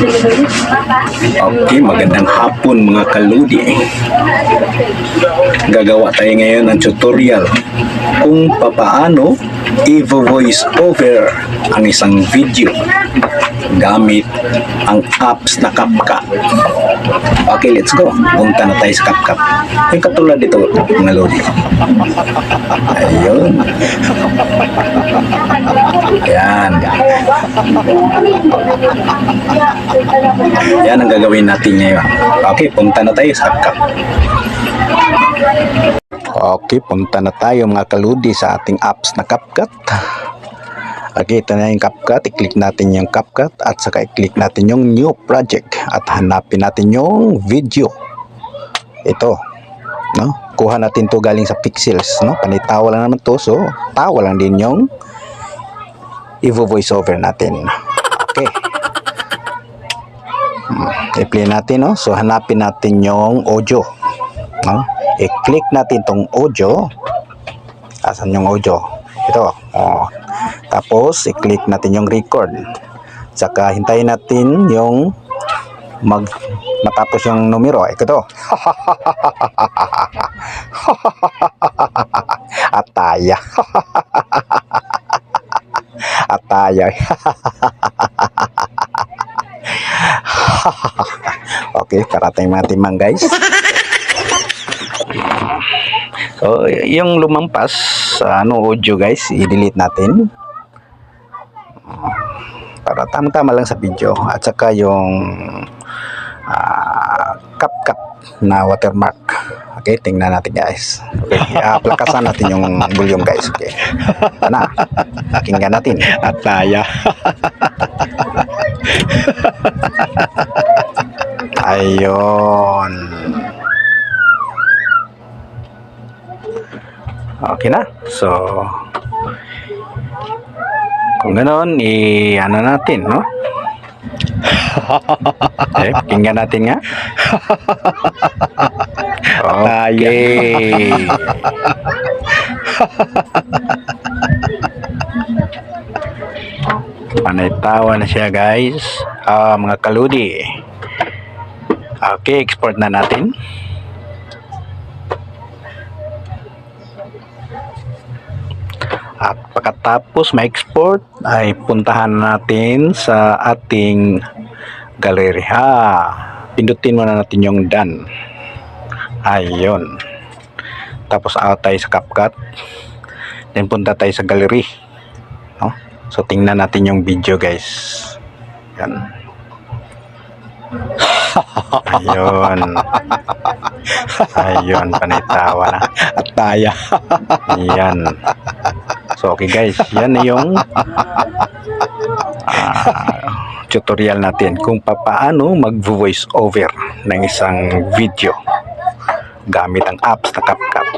Okay, magandang hapon mga kaludi. Gagawa tayo ngayon ng tutorial kung papaano i-voice over ang isang video gamit ang apps na CapCut. Okay, let's go. Punta na tayo sa CapCut. Yung katulad dito mga lodi. Ayun. Yan. Yan ang gagawin natin ngayon. Okay, punta na tayo sa CapCut. Okay, punta na tayo mga kaludi sa ating apps na CapCut. Okay, ito na yung CapCut. I-click natin yung CapCut at saka i-click natin yung new project at hanapin natin yung video. Ito, no? Kuha natin to galing sa Pixels, no? Panitawa lang naman to, so tawa lang din yung i-voice over natin. Okay. I-play natin, no? So hanapin natin yung audio, no? I-click natin tong audio. Asan yung audio? Ito. Oh. Tapos i-click natin yung record. Saka hintayin natin yung matapos yung numero. Ito. Ataya. Ataya. Okay, parating mga timang guys. So, yung lumampas sa audio guys, i-delete natin para tama-tama lang sa video, at saka yung CapCut na watermark. Okay, tingnan natin guys. Okay, plakasan natin yung volume guys. Okay, na, pakinggan natin. Ataya. Ayun. Okay na. So, kung ganoon, ano natin, no? Okay, pakinggan natin nga. Okay. Panitawa na siya, guys. Mga kaludi. Okay, export na natin. At pagkatapos ma-export ay puntahan natin sa ating gallery. Pindutin muna natin yung done. Ayun. Tapos out tayo sa CapCut. Then punta tayo sa gallery. No? So tingnan natin yung video guys. Yan. Ayun. Ayun, panitawa na. Ataya. Yan. So okay guys, yan na yung tutorial natin kung paano mag-voice over ng isang video gamit ang apps na CapCut.